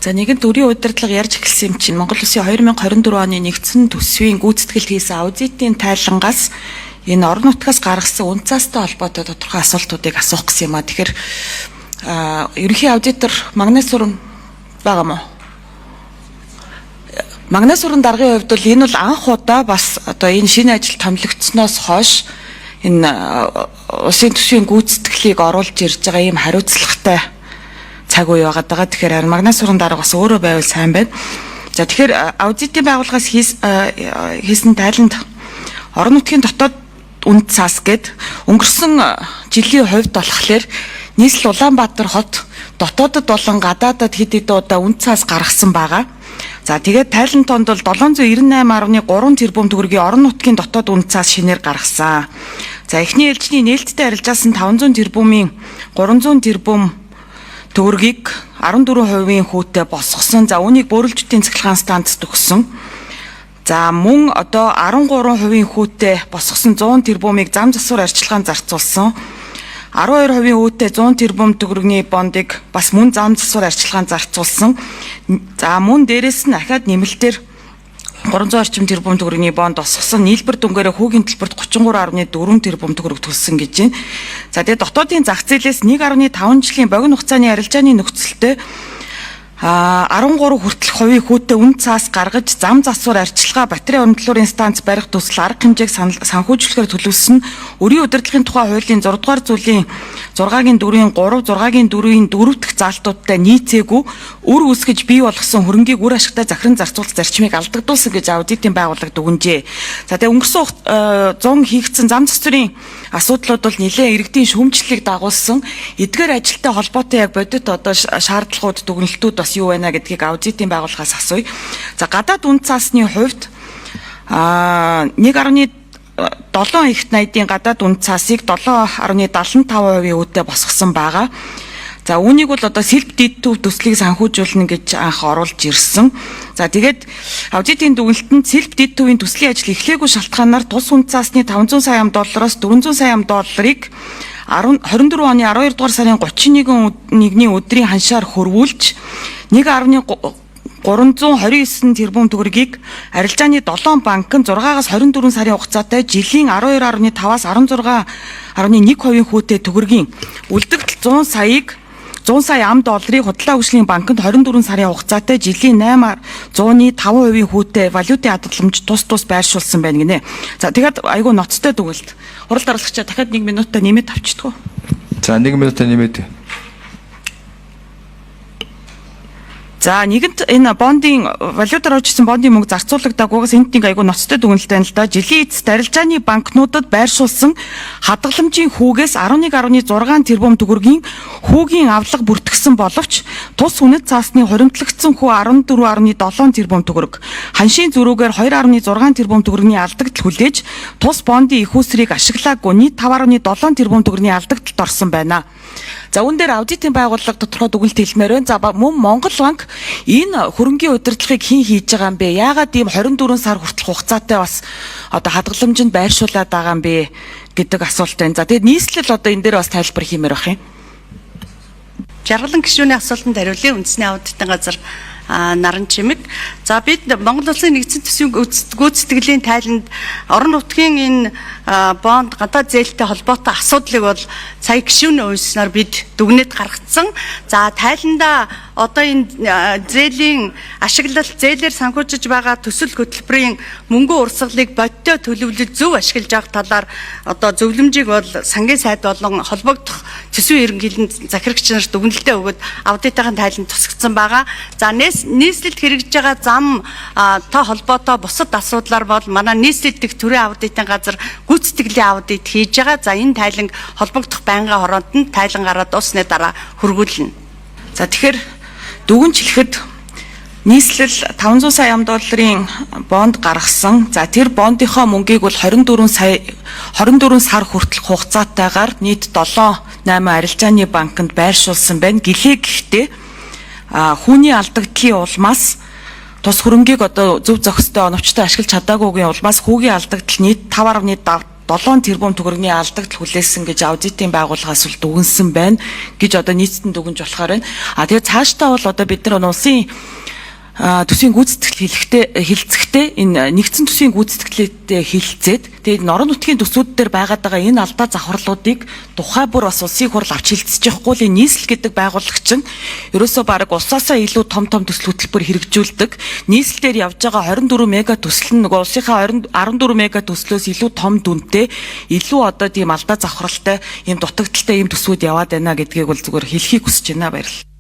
За нэгэнт өрийн удирдлага ярьж эхэлсэн юм чинь Монгол Улсын 2024 оны нэгдсэн төсвийн гүйцэтгэлд хийсэн аудитын тайлангаас энэ орон нутгаас гаргасан үн цастай холбоотой тодорхой асуултуудыг асуух гэсэн юм а. Тэгэхээр ерөнхий аудитор Магнас Сүрэн байгаа мó? Магнас Сүрэн даргын хувьд бол энэ бол анх удаа бас одоо энэ шинэ ажил томилогдсноос хойш энэ улсын төсвийн гүйцэтгэлийг оруулж ирж байгаа ийм хариуцлагатай цаг үе байгаа даа. Тэгэхээр Магнас Сүрэн дарга бас өөрөө байвал сайн байна. За тэгэхээр аудитын байгууллагаас хийсэн тайланд орон нутгийн дотоод үнд цаас гэд өнгөрсөн жилийн хувьд болохоор нийслэл Улаанбаатар хот дотоодод болон гадаадад хэд хэдэн удаа үнд цаас гаргасан байгаа. За тэгээд тайлан тонд бол 798.3 тэрбум төгрөгийн орон нутгийн дотоод үнд цаас шинээр гаргасан. За эхний ээлжний нээлттэй арилжаасан 500 тэрбумын 300 тэрбум төгрөгийг 14% хүүтэй босгосон. За үүнийг бөөрөлжтийн цахилгаан станцд өгсөн. За мөн одоо 13% хүүтэй босгосон 100 тэрбумыг зам засвар арчилгаанд зарцуулсан. 12% хүүтэй 100 тэрбум төгрөгийн бондыг бас мөн зам засвар арчилгаанд зарцуулсан. За мөн дээрэс нь ахаад нэмэлтээр 300 орчим тэрбум төгрөгийн бонд босгосон. Нийлбэр дүнгээрээ хүүгийн төлбөрт 33.4 тэрбум төгрөг төлсөн гэж байна. За тэгээд дотоодын зах зээлээс 1.5 жилийн богино хугацааны арилжааны нөхцөлтэй 13 хүртэлх хувийн хүүтэй үн цаас гаргаж зам засвар арчилгаа батарей урамтлуурын станц барих төсөл арга хэмжээг санхүүжүүлэхээр төлөвлөсөн өрийн удирдлагын тухай хуулийн 6 дугаар зүйлийн 6-гийн 4-ийн 3, 6-гийн 4-ийн 4 дахь заалтуудтай нийцээгүй үр үүсгэж бий болгосон хөрөнгийг үр ашигтай захиран зарцуулах зарчмыг алдагдуулсан гэж аудитын байгууллага дүгнжээ. За тэгээ өнгөрсөн 100 хийгдсэн зам засварын асуудлууд бол нэлээд иргэдийн шүүмжлэлийг дагуулсан эдгээр ажилтай холбоотой яг бодит одоо шаардлагууд дүгнэлтүүд бас юу байна гэдгийг аудитын байгууллагаас асууя. За гадаад үн цаасны хувьд 1.7 ихт найдын гадаад үн цаасыг 7.75% үүтэй босгосон байгаа. За үүнийг бол одоо self deed төслийг санхүүжүүлнэ гэж анх оруулж ирсэн. За тэгээд аудитын дүгнэлтэнд self deed-ийн төслийн ажил эхлээгүй шалтгаанаар тус үн цаасны 500 сая $400 400 сая $ыг 24 оны 12 дугаар сарын 31-ний өдрийн ханшаар хөрвүүлж 1.329 тэрбум төгрөгийг арилжааны 7 банк нь 6-аас 24 сарын хугацаатай жилийн 12.5-аас 16.1% хүүтэй төгрөгийн үлдэгдэл 100 сая $100 худлаа хөгжлийн банкнд 24 сарын хугацаатай жилийн 8.5% хүүтэй валютын хадгаламж тус байршуулсан байна гинэ. За тэгэхэд айгүй ноцтой дүгнэлт. Хурал даргалагчаа дахиад 1 минутаа нэмээд авчдаггүй. За 1 минутаа нэмээд. За нэгэнт энэ бондын валютаар хожигдсон бондын мөнгө зарцуулагдаагүйгаас энд нэг айгүй ноцтой дүгнэлт байна л да. Жилийн эцэст арилжааны банкнуудад байршуулсан хадгаламжийн хүүгээс 11.6 тэрбум төгрөгийн хүүгийн авлага бүртгэсэн боловч тус үнэт цаасны хуримтлагдсан хүү 14.7 тэрбум төгрөг, ханшийн зөрүүгээр 2.6 тэрбум төгрөгийн алдагдал хүлээж тус бондын их усрыг ашиглаагүй нийт 5.7 тэрбум төгрөгийн алдагдлалд орсон байна. За үүн дээр аудитын байгууллага тодорхой дүгнэлт хэлмээр байна. За мөн Монгол банк энэ хөрөнгийн удирдлагыг хэн хийж байгаа юм бэ? Яагаад ийм 24 сар хүртэлх хугацаатай бас одоо хадгаламжинд байршуулад байгаа юм бэ гэдэг асуулт байна. За тэгээд нийслэл одоо энэ дээр бас тайлбар хиймээр байх юм. Жаргалан гишүүний асуултанд хариулъя. Үндэсний аудитын газар Наран Чимэг. За бид Монгол Улсын нэгдсэн төсвийн гүйцэтгэлийн тайланд орон нутгийн энэ бонд гадаад зээлтэй холбоотой асуудлыг бол сая гишүүний уншсанаар бид дүгнэлт гаргацсан. За тайланда одоо энэ зээлийн ашиглалт зээлээр санхүүжиж байгаа төсөл хөтөлбөрийн мөнгө урсгалыг бодиттой төлөвлөж зөв ашиглаж авах талаар одоо зөвлөмжийг бол сангийн сайд болон холбогдох төсвийн ерөнхийлөнд захирагч нарт дүгнэлтээ өгөөд аудитын тайланд тусгацсан байгаа. За нийслэлд хэрэгжиж байгаа зам та холбоотой бусад асуудлаар бол манай нийслэл дэх төрийн аудитын газар гүйцэтгэлийн аудит хийж байгаа. За энэ тайлан холбогдох байнгын хороонд нь тайлан гараад усны дараа хөргүүлнэ. За тэгэхээр дүгнж хэлэхэд нийслэл 500 сая $ын бонд гаргасан. За тэр бондынхоо мөнгийг бол 24 сар хүртэлх хугацаатайгаар нийт 7-8 арилжааны банкнд байршуулсан байна. Гэхдээ хүүний алдагдлын улмаас тус хөрөнгийг одоо зөв зохистой оновчтой ашиглаж чадаагүйгийн улмаас хүүгийн алдагдал нийт 5.5 7 тэрбум төгрөгийн алдагт хүлээсэн гэж аудитын байгууллагаас л дүгнсэн байна гэж одоо нийцэд нь дүгнж болохоор байна. Тэгээд цаашдаа бол одоо бид нар улсын төсвийн гүйцэтгэл хилцэхдээ энэ нэгдсэн төсвийн гүйцэтгэлтэй хилцээд тэгээд орон нутгийн төсвүүд дээр байгаад байгаа энэ алдаа завхарлуудыг тухай бүр бас улсын хурал авч хилцэж явахгүй л нийслэл гэдэг байгууллагч нь ерөөсөө баг улсаасаа илүү том төсөл хөтөлбөр хэрэгжүүлдэг нийслэл дээр явж байгаа 24 мега төсөл нь нөгөө улсынхаа 14 мега төслөөс илүү том дүнтэй илүү одоо тийм алдаа завхралтай ийм дутагдaltaй ийм төсвүүд яваад байна гэдгийг бол зүгээр хэлхийг хүсэж байна. Баярлалаа.